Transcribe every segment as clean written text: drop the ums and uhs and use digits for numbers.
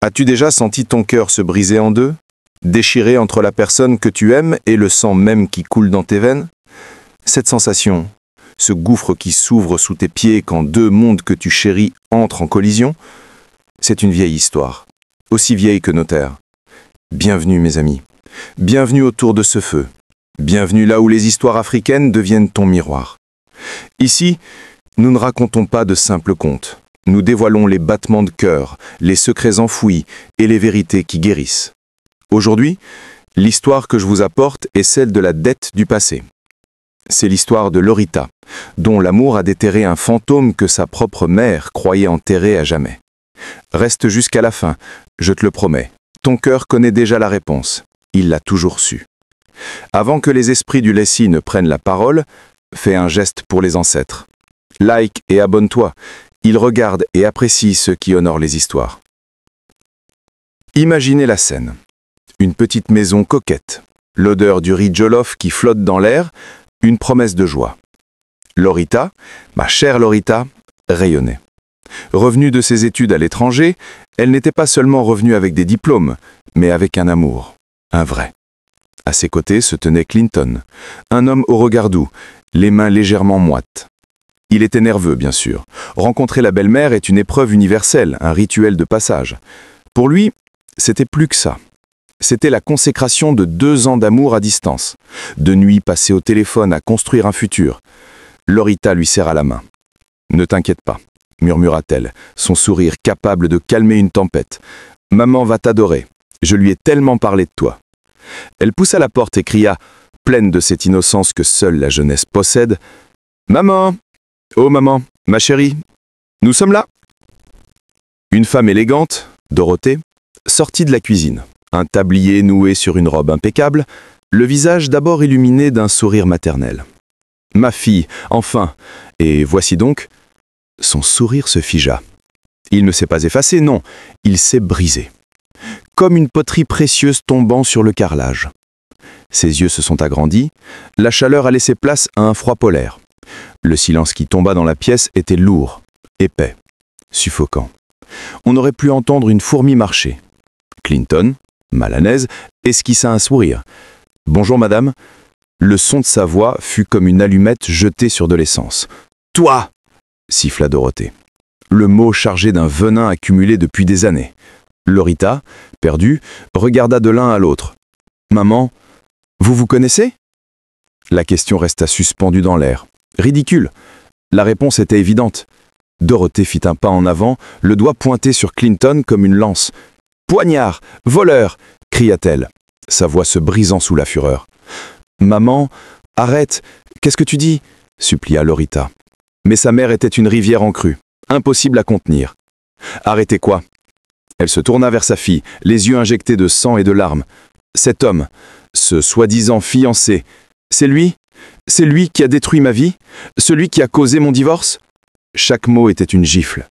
As-tu déjà senti ton cœur se briser en deux, déchiré entre la personne que tu aimes et le sang même qui coule dans tes veines? Cette sensation, ce gouffre qui s'ouvre sous tes pieds quand deux mondes que tu chéris entrent en collision, c'est une vieille histoire, aussi vieille que nos terres. Bienvenue mes amis, bienvenue autour de ce feu, bienvenue là où les histoires africaines deviennent ton miroir. Ici, nous ne racontons pas de simples contes. Nous dévoilons les battements de cœur, les secrets enfouis et les vérités qui guérissent. Aujourd'hui, l'histoire que je vous apporte est celle de la dette du passé. C'est l'histoire de Lorita, dont l'amour a déterré un fantôme que sa propre mère croyait enterré à jamais. Reste jusqu'à la fin, je te le promets. Ton cœur connaît déjà la réponse. Il l'a toujours su. Avant que les esprits du Lessie ne prennent la parole, fais un geste pour les ancêtres. Like et abonne-toi. Ils regardent et apprécient ceux qui honorent les histoires. Imaginez la scène. Une petite maison coquette. L'odeur du riz jollof qui flotte dans l'air, une promesse de joie. Lorita, ma chère Lorita, rayonnait. Revenue de ses études à l'étranger, elle n'était pas seulement revenue avec des diplômes, mais avec un amour, un vrai. À ses côtés se tenait Clinton, un homme au regard doux, les mains légèrement moites. Il était nerveux, bien sûr. Rencontrer la belle-mère est une épreuve universelle, un rituel de passage. Pour lui, c'était plus que ça. C'était la consécration de 2 ans d'amour à distance, de nuits passées au téléphone à construire un futur. Lorita lui serra la main. « Ne t'inquiète pas », murmura-t-elle, son sourire capable de calmer une tempête. « Maman va t'adorer. Je lui ai tellement parlé de toi. » Elle poussa la porte et cria, pleine de cette innocence que seule la jeunesse possède, « Maman ! Oh maman, ma chérie, nous sommes là !» Une femme élégante, Dorothée, sortit de la cuisine. Un tablier noué sur une robe impeccable, le visage d'abord illuminé d'un sourire maternel. « Ma fille, enfin ! Et voici donc... » Son sourire se figea. Il ne s'est pas effacé, non, il s'est brisé. Comme une poterie précieuse tombant sur le carrelage. Ses yeux se sont agrandis, la chaleur a laissé place à un froid polaire. Le silence qui tomba dans la pièce était lourd, épais, suffocant. On aurait pu entendre une fourmi marcher. Clinton, mal à l'aise, esquissa un sourire. « Bonjour madame ». Le son de sa voix fut comme une allumette jetée sur de l'essence. « Toi !» siffla Dorothée. Le mot chargé d'un venin accumulé depuis des années. Lorita, perdue, regarda de l'un à l'autre. « Maman, vous vous connaissez ?» La question resta suspendue dans l'air. Ridicule. La réponse était évidente. Dorothée fit un pas en avant, le doigt pointé sur Clinton comme une lance. « Poignard! Voleur !» cria-t-elle, sa voix se brisant sous la fureur. « Maman, arrête! Qu'est-ce que tu dis ?» supplia Lorita. Mais sa mère était une rivière en crue, impossible à contenir. « Arrêtez quoi ?» Elle se tourna vers sa fille, les yeux injectés de sang et de larmes. « Cet homme, ce soi-disant fiancé, c'est lui ? C'est lui qui a détruit ma vie? Celui qui a causé mon divorce ?» Chaque mot était une gifle.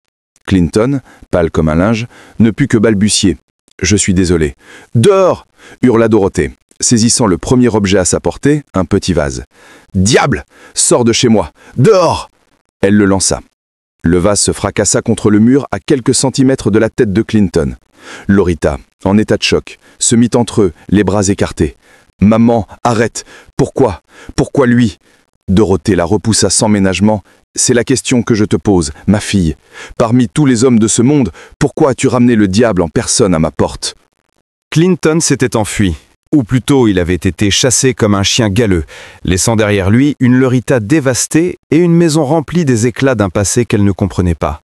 Clinton, pâle comme un linge, ne put que balbutier. « Je suis désolé. »« Dehors !» hurla Dorothée, saisissant le premier objet à sa portée, un petit vase. « Diable ! Sors de chez moi ! Dehors !» Elle le lança. Le vase se fracassa contre le mur à quelques centimètres de la tête de Clinton. Lorita, en état de choc, se mit entre eux, les bras écartés. « Maman, arrête! Pourquoi? Pourquoi lui ?» Dorothée la repoussa sans ménagement. « C'est la question que je te pose, ma fille. Parmi tous les hommes de ce monde, pourquoi as-tu ramené le diable en personne à ma porte ?» Clinton s'était enfui. Ou plutôt, il avait été chassé comme un chien galeux, laissant derrière lui une Lorita dévastée et une maison remplie des éclats d'un passé qu'elle ne comprenait pas.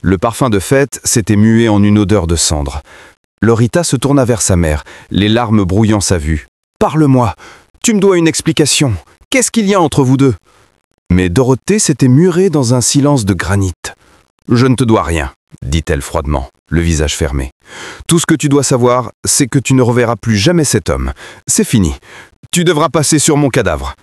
Le parfum de fête s'était mué en une odeur de cendre. Lorita se tourna vers sa mère, les larmes brouillant sa vue. « Parle-moi, tu me dois une explication. Qu'est-ce qu'il y a entre vous deux ?» Mais Dorothée s'était murée dans un silence de granit. « Je ne te dois rien, » dit-elle froidement, le visage fermé. « Tout ce que tu dois savoir, c'est que tu ne reverras plus jamais cet homme. C'est fini. Tu devras passer sur mon cadavre. »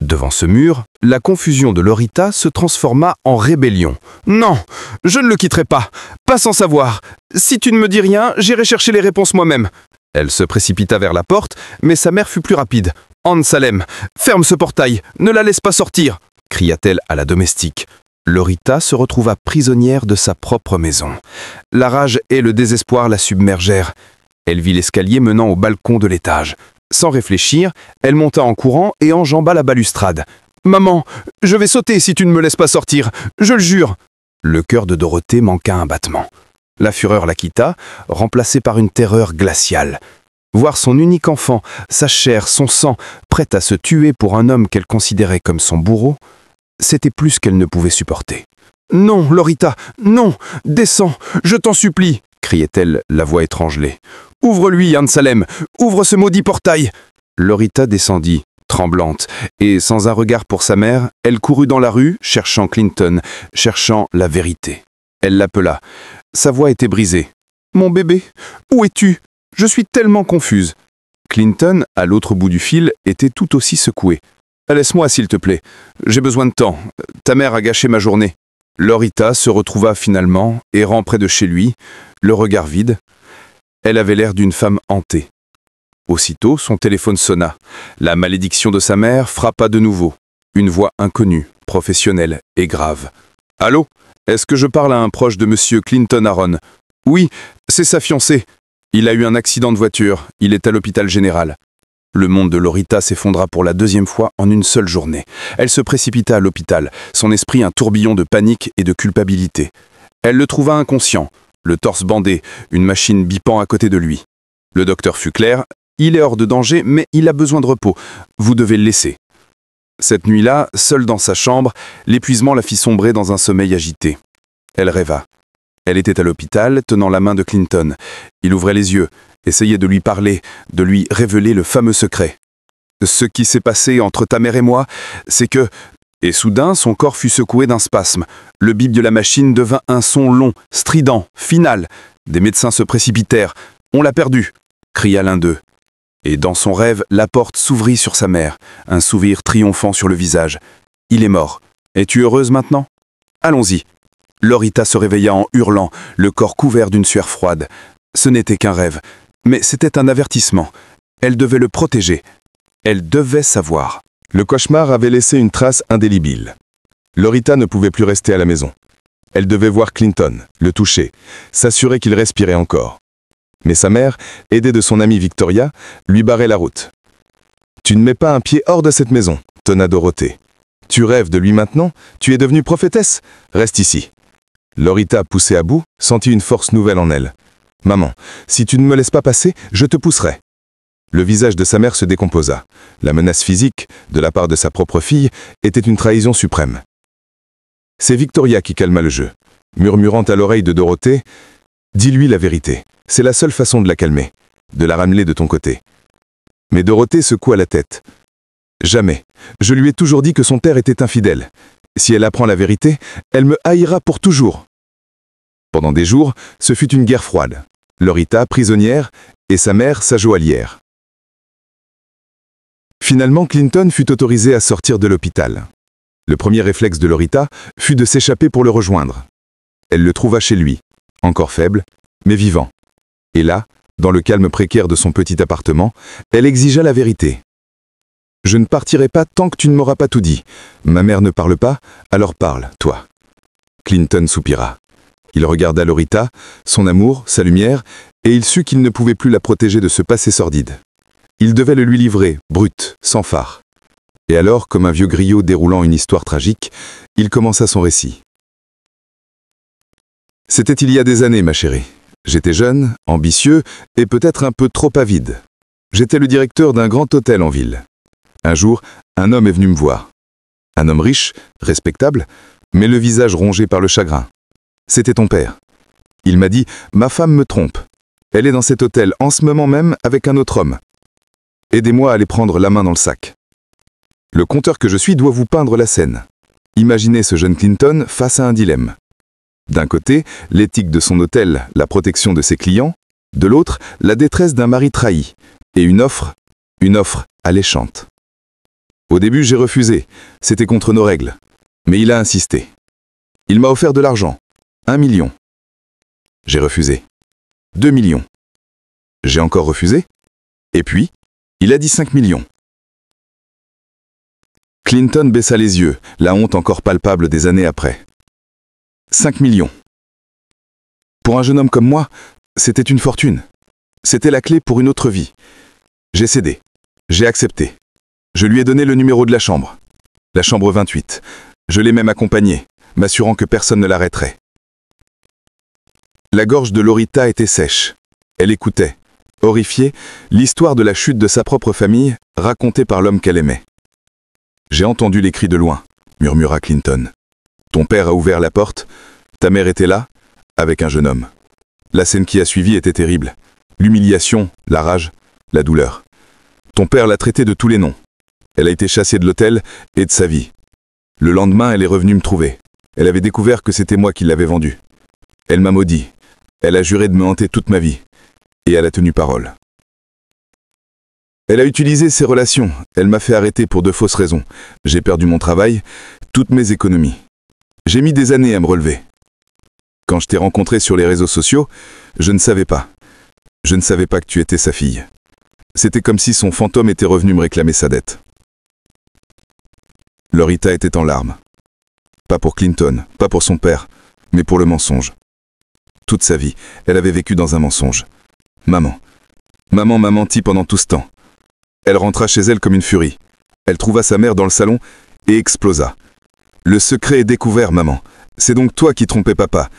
Devant ce mur, la confusion de Lorita se transforma en rébellion. « Non, je ne le quitterai pas, pas sans savoir. Si tu ne me dis rien, j'irai chercher les réponses moi-même. » Elle se précipita vers la porte, mais sa mère fut plus rapide. « Anne Salem, ferme ce portail, ne la laisse pas sortir !» cria-t-elle à la domestique. Lorita se retrouva prisonnière de sa propre maison. La rage et le désespoir la submergèrent. Elle vit l'escalier menant au balcon de l'étage. Sans réfléchir, elle monta en courant et enjamba la balustrade. « Maman, je vais sauter si tu ne me laisses pas sortir, je le jure !» Le cœur de Dorothée manqua un battement. La fureur la quitta, remplacée par une terreur glaciale. Voir son unique enfant, sa chair, son sang, prête à se tuer pour un homme qu'elle considérait comme son bourreau, c'était plus qu'elle ne pouvait supporter. « Non, Lorita, non, descends, je t'en supplie !» criait-elle, la voix étrangelée. « Ouvre-lui, Anne Salem, ouvre ce maudit portail !» Lorita descendit, tremblante, et sans un regard pour sa mère, elle courut dans la rue, cherchant Clinton, cherchant la vérité. Elle l'appela. Sa voix était brisée. « Mon bébé, où es-tu ? Je suis tellement confuse. » Clinton, à l'autre bout du fil, était tout aussi secoué. « Laisse-moi, s'il te plaît. J'ai besoin de temps. Ta mère a gâché ma journée. » Lorita se retrouva finalement, errant près de chez lui, le regard vide. Elle avait l'air d'une femme hantée. Aussitôt, son téléphone sonna. La malédiction de sa mère frappa de nouveau. Une voix inconnue, professionnelle et grave. « Allô ? Est-ce que je parle à un proche de Monsieur Clinton Aaron ? Oui, c'est sa fiancée. Il a eu un accident de voiture. Il est à l'hôpital général. » Le monde de Lorita s'effondra pour la deuxième fois en une seule journée. Elle se précipita à l'hôpital, son esprit un tourbillon de panique et de culpabilité. Elle le trouva inconscient, le torse bandé, une machine bipant à côté de lui. Le docteur fut clair, il est hors de danger, mais il a besoin de repos. Vous devez le laisser. Cette nuit-là, seule dans sa chambre, l'épuisement la fit sombrer dans un sommeil agité. Elle rêva. Elle était à l'hôpital, tenant la main de Clinton. Il ouvrait les yeux, essayait de lui parler, de lui révéler le fameux secret. Ce qui s'est passé entre ta mère et moi, c'est que... Et soudain, son corps fut secoué d'un spasme. Le bip de la machine devint un son long, strident, final. Des médecins se précipitèrent. « On l'a perdu !» cria l'un d'eux. Et dans son rêve, la porte s'ouvrit sur sa mère, un sourire triomphant sur le visage. « Il est mort. Es-tu heureuse maintenant ? Allons-y. » Lorita se réveilla en hurlant, le corps couvert d'une sueur froide. Ce n'était qu'un rêve, mais c'était un avertissement. Elle devait le protéger. Elle devait savoir. Le cauchemar avait laissé une trace indélébile. Lorita ne pouvait plus rester à la maison. Elle devait voir Clinton, le toucher, s'assurer qu'il respirait encore. Mais sa mère, aidée de son amie Victoria, lui barrait la route. « Tu ne mets pas un pied hors de cette maison », tonna Dorothée. « Tu rêves de lui maintenant ? Tu es devenue prophétesse ? Reste ici. » Lorita, poussée à bout, sentit une force nouvelle en elle. « Maman, si tu ne me laisses pas passer, je te pousserai. » Le visage de sa mère se décomposa. La menace physique, de la part de sa propre fille, était une trahison suprême. C'est Victoria qui calma le jeu, murmurant à l'oreille de Dorothée « Dis-lui la vérité, c'est la seule façon de la calmer, de la ramener de ton côté. » Mais Dorothée secoua la tête. « Jamais. Je lui ai toujours dit que son père était infidèle. Si elle apprend la vérité, elle me haïra pour toujours. » Pendant des jours, ce fut une guerre froide. Lorita, prisonnière, et sa mère, sa joaillière. Finalement, Clinton fut autorisé à sortir de l'hôpital. Le premier réflexe de Lorita fut de s'échapper pour le rejoindre. Elle le trouva chez lui, encore faible, mais vivant. Et là, dans le calme précaire de son petit appartement, elle exigea la vérité. « Je ne partirai pas tant que tu ne m'auras pas tout dit. Ma mère ne parle pas, alors parle, toi. » Clinton soupira. Il regarda Lorita, son amour, sa lumière, et il sut qu'il ne pouvait plus la protéger de ce passé sordide. Il devait le lui livrer, brut, sans phare. Et alors, comme un vieux griot déroulant une histoire tragique, il commença son récit. « C'était il y a des années, ma chérie. J'étais jeune, ambitieux et peut-être un peu trop avide. J'étais le directeur d'un grand hôtel en ville. Un jour, un homme est venu me voir. Un homme riche, respectable, mais le visage rongé par le chagrin. C'était ton père. Il m'a dit « Ma femme me trompe. Elle est dans cet hôtel en ce moment même avec un autre homme. Aidez-moi à aller prendre la main dans le sac. » Le conteur que je suis doit vous peindre la scène. Imaginez ce jeune Clinton face à un dilemme. D'un côté, l'éthique de son hôtel, la protection de ses clients. De l'autre, la détresse d'un mari trahi. Et une offre alléchante. Au début, j'ai refusé. C'était contre nos règles. Mais il a insisté. Il m'a offert de l'argent. 1 million. J'ai refusé. 2 millions. J'ai encore refusé. Et puis, il a dit 5 millions. Clinton baissa les yeux, la honte encore palpable des années après. 5 millions. Pour un jeune homme comme moi, c'était une fortune. C'était la clé pour une autre vie. J'ai cédé. J'ai accepté. Je lui ai donné le numéro de la chambre 28. Je l'ai même accompagnée, m'assurant que personne ne l'arrêterait. La gorge de Lorita était sèche. Elle écoutait, horrifiée, l'histoire de la chute de sa propre famille, racontée par l'homme qu'elle aimait. « J'ai entendu les cris de loin », murmura Clinton. « Ton père a ouvert la porte, ta mère était là, avec un jeune homme. La scène qui a suivi était terrible. L'humiliation, la rage, la douleur. Ton père l'a traitée de tous les noms. Elle a été chassée de l'hôtel et de sa vie. Le lendemain, elle est revenue me trouver. Elle avait découvert que c'était moi qui l'avais vendue. Elle m'a maudit. Elle a juré de me hanter toute ma vie. Et elle a tenu parole. Elle a utilisé ses relations. Elle m'a fait arrêter pour de fausses raisons. J'ai perdu mon travail, toutes mes économies. J'ai mis des années à me relever. Quand je t'ai rencontré sur les réseaux sociaux, je ne savais pas. Je ne savais pas que tu étais sa fille. C'était comme si son fantôme était revenu me réclamer sa dette. Lorita était en larmes. Pas pour Clinton, pas pour son père, mais pour le mensonge. Toute sa vie, elle avait vécu dans un mensonge. Maman m'a menti pendant tout ce temps. Elle rentra chez elle comme une furie. Elle trouva sa mère dans le salon et explosa. Le secret est découvert, maman. C'est donc toi qui trompais papa.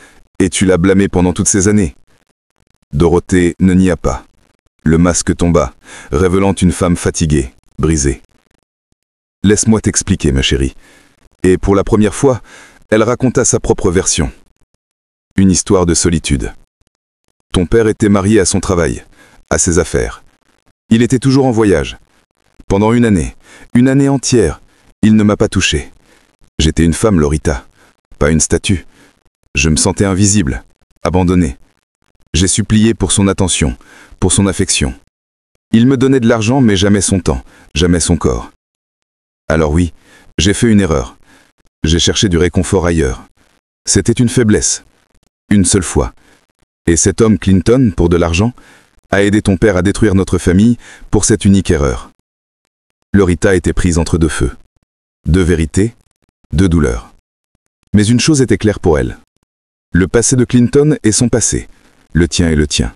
Et tu l'as blâmé pendant toutes ces années. Dorothée ne nia pas. Le masque tomba, révélant une femme fatiguée, brisée. Laisse-moi t'expliquer, ma chérie. Et pour la première fois, elle raconta sa propre version. Une histoire de solitude. Ton père était marié à son travail, à ses affaires. Il était toujours en voyage. Pendant une année entière, il ne m'a pas touché. J'étais une femme, Lorita, pas une statue. Je me sentais invisible, abandonnée. J'ai supplié pour son attention, pour son affection. Il me donnait de l'argent, mais jamais son temps, jamais son corps. Alors oui, j'ai fait une erreur. J'ai cherché du réconfort ailleurs. C'était une faiblesse. Une seule fois. Et cet homme, Clinton, pour de l'argent, a aidé ton père à détruire notre famille pour cette unique erreur. Lorita était prise entre deux feux. Deux vérités, deux douleurs. Mais une chose était claire pour elle. Le passé de Clinton est son passé. Le tien est le tien.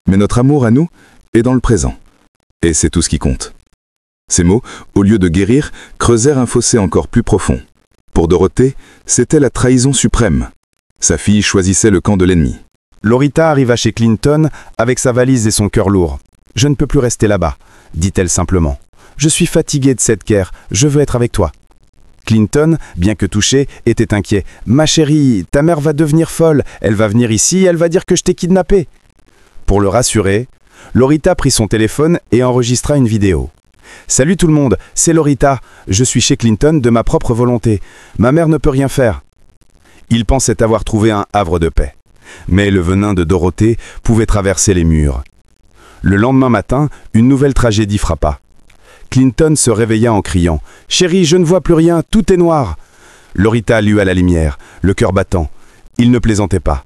Mais notre amour à nous est dans le présent. Et c'est tout ce qui compte. Ces mots, au lieu de guérir, creusèrent un fossé encore plus profond. Pour Dorothée, c'était la trahison suprême. Sa fille choisissait le camp de l'ennemi. Lorita arriva chez Clinton avec sa valise et son cœur lourd. « Je ne peux plus rester là-bas », dit-elle simplement. « Je suis fatiguée de cette guerre, je veux être avec toi. » Clinton, bien que touché, était inquiet. « Ma chérie, ta mère va devenir folle, elle va venir ici, elle va dire que je t'ai kidnappé. » Pour le rassurer, Lorita prit son téléphone et enregistra une vidéo. « Salut tout le monde, c'est Lorita, je suis chez Clinton de ma propre volonté. Ma mère ne peut rien faire. » Il pensait avoir trouvé un havre de paix. Mais le venin de Dorothée pouvait traverser les murs. Le lendemain matin, une nouvelle tragédie frappa. Clinton se réveilla en criant « Chérie, je ne vois plus rien, tout est noir !» Lorita lua la lumière, le cœur battant. Il ne plaisantait pas.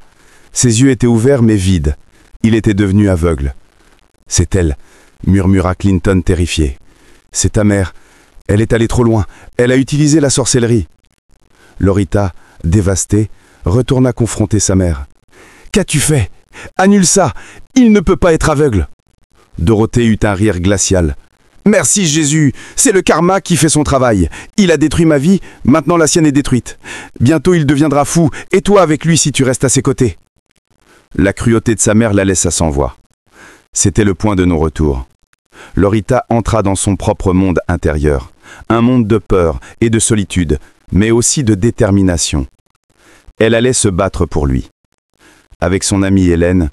Ses yeux étaient ouverts mais vides. Il était devenu aveugle. « C'est elle !» murmura Clinton terrifié. « C'est ta mère. Elle est allée trop loin. Elle a utilisé la sorcellerie. » Lorita, dévastée, retourna confronter sa mère. « Qu'as-tu fait? Annule ça! Il ne peut pas être aveugle !» Dorothée eut un rire glacial. « Merci Jésus, c'est le karma qui fait son travail. Il a détruit ma vie, maintenant la sienne est détruite. Bientôt il deviendra fou, et toi avec lui si tu restes à ses côtés. » La cruauté de sa mère la laissa sans voix. C'était le point de non-retour. Lorita entra dans son propre monde intérieur, un monde de peur et de solitude, mais aussi de détermination. Elle allait se battre pour lui. Avec son amie Hélène,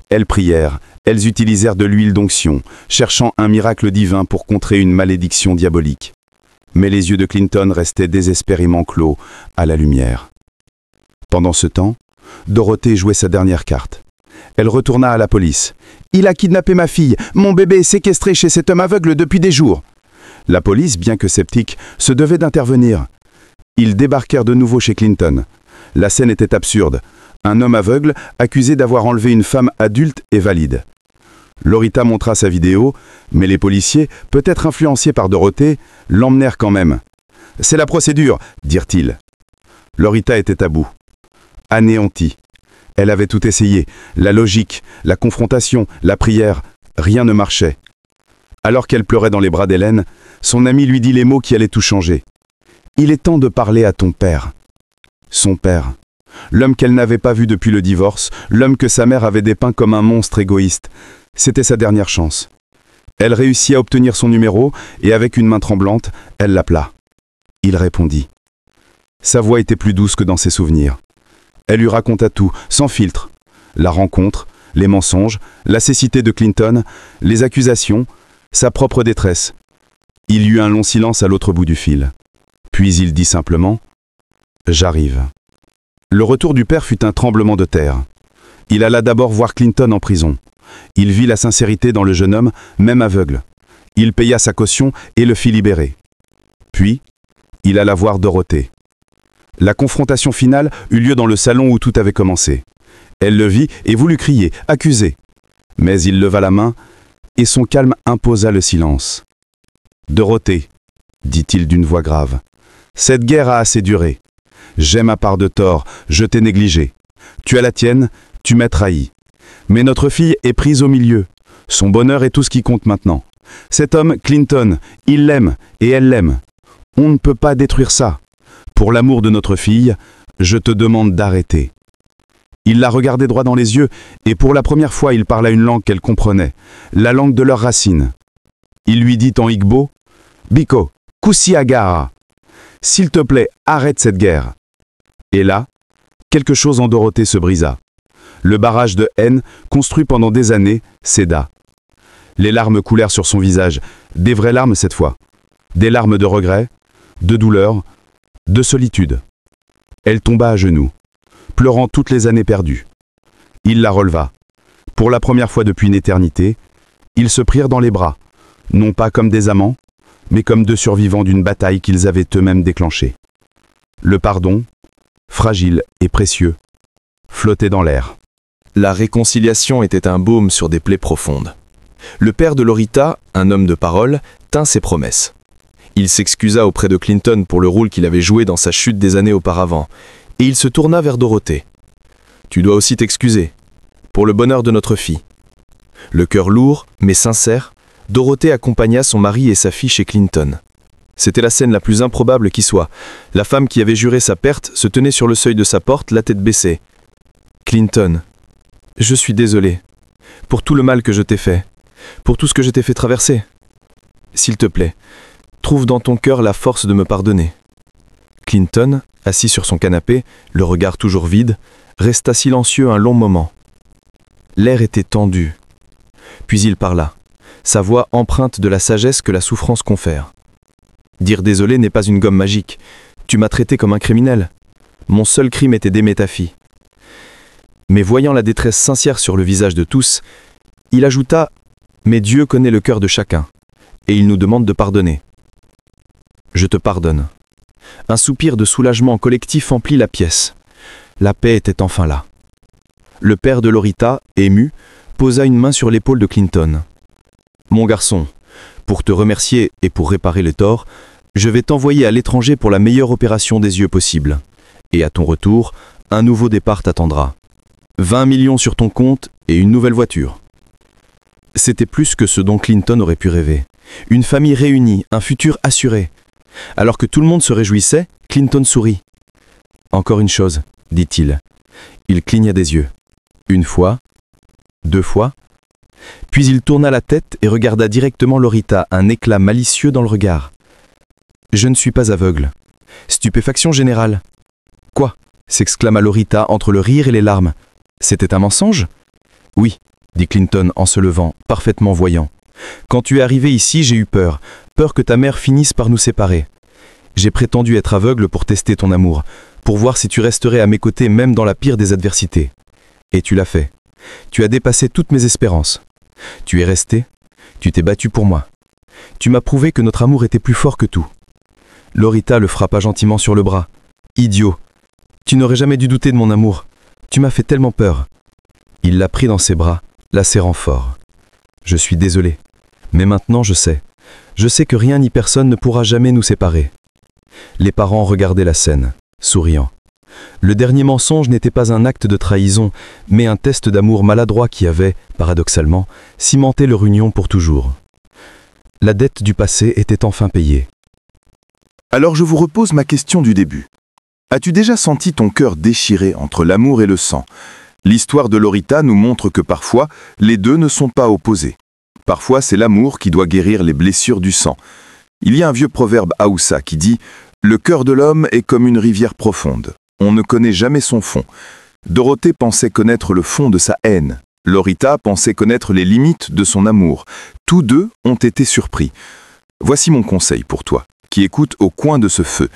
elles prièrent, elles utilisèrent de l'huile d'onction, cherchant un miracle divin pour contrer une malédiction diabolique. Mais les yeux de Clinton restaient désespérément clos à la lumière. Pendant ce temps, Dorothée jouait sa dernière carte. Elle retourna à la police. « Il a kidnappé ma fille, mon bébé est séquestré chez cet homme aveugle depuis des jours. » La police, bien que sceptique, se devait d'intervenir. Ils débarquèrent de nouveau chez Clinton. La scène était absurde. Un homme aveugle accusé d'avoir enlevé une femme adulte et valide. Lorita montra sa vidéo, mais les policiers, peut-être influencés par Dorothée, l'emmenèrent quand même. « C'est la procédure », dirent-ils. Lorita était à bout. anéantie. Elle avait tout essayé, la logique, la confrontation, la prière, rien ne marchait. Alors qu'elle pleurait dans les bras d'Hélène, son ami lui dit les mots qui allaient tout changer. « Il est temps de parler à ton père. » Son père. L'homme qu'elle n'avait pas vu depuis le divorce, l'homme que sa mère avait dépeint comme un monstre égoïste. C'était sa dernière chance. Elle réussit à obtenir son numéro et avec une main tremblante, elle l'appela. Il répondit. Sa voix était plus douce que dans ses souvenirs. Elle lui raconta tout, sans filtre. La rencontre, les mensonges, la cécité de Clinton, les accusations, sa propre détresse. Il y eut un long silence à l'autre bout du fil. Puis il dit simplement « J'arrive ». Le retour du père fut un tremblement de terre. Il alla d'abord voir Clinton en prison. Il vit la sincérité dans le jeune homme, même aveugle. Il paya sa caution et le fit libérer. Puis, il alla voir Dorothée. La confrontation finale eut lieu dans le salon où tout avait commencé. Elle le vit et voulut crier, accuser. Mais il leva la main et son calme imposa le silence. « Dorothée, dit-il d'une voix grave, cette guerre a assez duré. J'ai ma part de tort, je t'ai négligé. Tu as la tienne, tu m'as trahi. Mais notre fille est prise au milieu. Son bonheur est tout ce qui compte maintenant. Cet homme, Clinton, il l'aime et elle l'aime. On ne peut pas détruire ça. Pour l'amour de notre fille, je te demande d'arrêter. » Il la regardait droit dans les yeux et pour la première fois il parla une langue qu'elle comprenait, la langue de leurs racines. Il lui dit en igbo, « Biko, kusiagara. S'il te plaît, arrête cette guerre. » Et là, quelque chose en Dorothée se brisa. Le barrage de haine, construit pendant des années, céda. Les larmes coulèrent sur son visage, des vraies larmes cette fois. Des larmes de regret, de douleur, de solitude. Elle tomba à genoux, pleurant toutes les années perdues. Il la releva. Pour la première fois depuis une éternité, ils se prirent dans les bras, non pas comme des amants, mais comme deux survivants d'une bataille qu'ils avaient eux-mêmes déclenchée. Le pardon, fragile et précieux, flottait dans l'air. La réconciliation était un baume sur des plaies profondes. Le père de Lorita, un homme de parole, tint ses promesses. Il s'excusa auprès de Clinton pour le rôle qu'il avait joué dans sa chute des années auparavant, et il se tourna vers Dorothée. « Tu dois aussi t'excuser, pour le bonheur de notre fille. » Le cœur lourd, mais sincère, Dorothée accompagna son mari et sa fille chez Clinton. C'était la scène la plus improbable qui soit. La femme qui avait juré sa perte se tenait sur le seuil de sa porte, la tête baissée. « Clinton, je suis désolé, pour tout le mal que je t'ai fait, pour tout ce que je t'ai fait traverser. S'il te plaît, trouve dans ton cœur la force de me pardonner. » Clinton, assis sur son canapé, le regard toujours vide, resta silencieux un long moment. L'air était tendu. Puis il parla, sa voix empreinte de la sagesse que la souffrance confère. « Dire désolé n'est pas une gomme magique. Tu m'as traité comme un criminel. Mon seul crime était d'aimer ta fille. » Mais voyant la détresse sincère sur le visage de tous, il ajouta « Mais Dieu connaît le cœur de chacun, et il nous demande de pardonner. » « Je te pardonne. » Un soupir de soulagement collectif emplit la pièce. La paix était enfin là. Le père de Lorita, ému, posa une main sur l'épaule de Clinton. « Mon garçon, pour te remercier et pour réparer les torts, je vais t'envoyer à l'étranger pour la meilleure opération des yeux possible. Et à ton retour, un nouveau départ t'attendra. 20 millions sur ton compte et une nouvelle voiture. » C'était plus que ce dont Clinton aurait pu rêver. Une famille réunie, un futur assuré. Alors que tout le monde se réjouissait, Clinton sourit. « Encore une chose, dit-il. » Il cligna des yeux. Une fois, 2 fois. Puis il tourna la tête et regarda directement Lorita, un éclat malicieux dans le regard. « Je ne suis pas aveugle. » Stupéfaction générale. « Quoi ?» s'exclama Lorita entre le rire et les larmes. « C'était un mensonge ?»« Oui, » dit Clinton en se levant, parfaitement voyant. « Quand tu es arrivé ici, j'ai eu peur. Peur que ta mère finisse par nous séparer. J'ai prétendu être aveugle pour tester ton amour, pour voir si tu resterais à mes côtés même dans la pire des adversités. Et tu l'as fait. Tu as dépassé toutes mes espérances. Tu es resté, tu t'es battu pour moi. Tu m'as prouvé que notre amour était plus fort que tout. » Lorita le frappa gentiment sur le bras. « Idiot, tu n'aurais jamais dû douter de mon amour. Tu m'as fait tellement peur. » Il la prit dans ses bras, la serrant fort. « Je suis désolé, mais maintenant je sais. Je sais que rien ni personne ne pourra jamais nous séparer. » Les parents regardaient la scène, souriant. Le dernier mensonge n'était pas un acte de trahison, mais un test d'amour maladroit qui avait, paradoxalement, cimenté leur union pour toujours. La dette du passé était enfin payée. Alors je vous repose ma question du début. As-tu déjà senti ton cœur déchiré entre l'amour et le sang? L'histoire de Lorita nous montre que parfois, les deux ne sont pas opposés. Parfois, c'est l'amour qui doit guérir les blessures du sang. Il y a un vieux proverbe haoussa qui dit « Le cœur de l'homme est comme une rivière profonde. On ne connaît jamais son fond. » Dorothée pensait connaître le fond de sa haine. Lorita pensait connaître les limites de son amour. Tous deux ont été surpris. Voici mon conseil pour toi, qui écoute au coin de ce feu.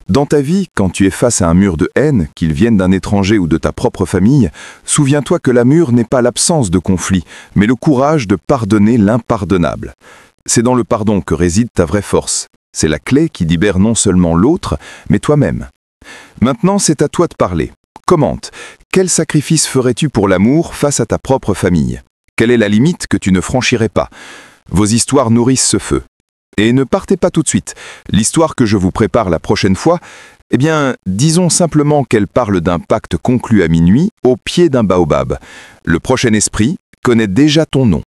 Dans ta vie, quand tu es face à un mur de haine, qu'il vienne d'un étranger ou de ta propre famille, souviens-toi que l'amour n'est pas l'absence de conflit, mais le courage de pardonner l'impardonnable. C'est dans le pardon que réside ta vraie force. C'est la clé qui libère non seulement l'autre, mais toi-même. Maintenant, c'est à toi de parler. Commente. Quel sacrifice ferais-tu pour l'amour face à ta propre famille? Quelle est la limite que tu ne franchirais pas? Vos histoires nourrissent ce feu. Et ne partez pas tout de suite. L'histoire que je vous prépare la prochaine fois, eh bien, disons simplement qu'elle parle d'un pacte conclu à minuit au pied d'un baobab. Le prochain esprit connaît déjà ton nom.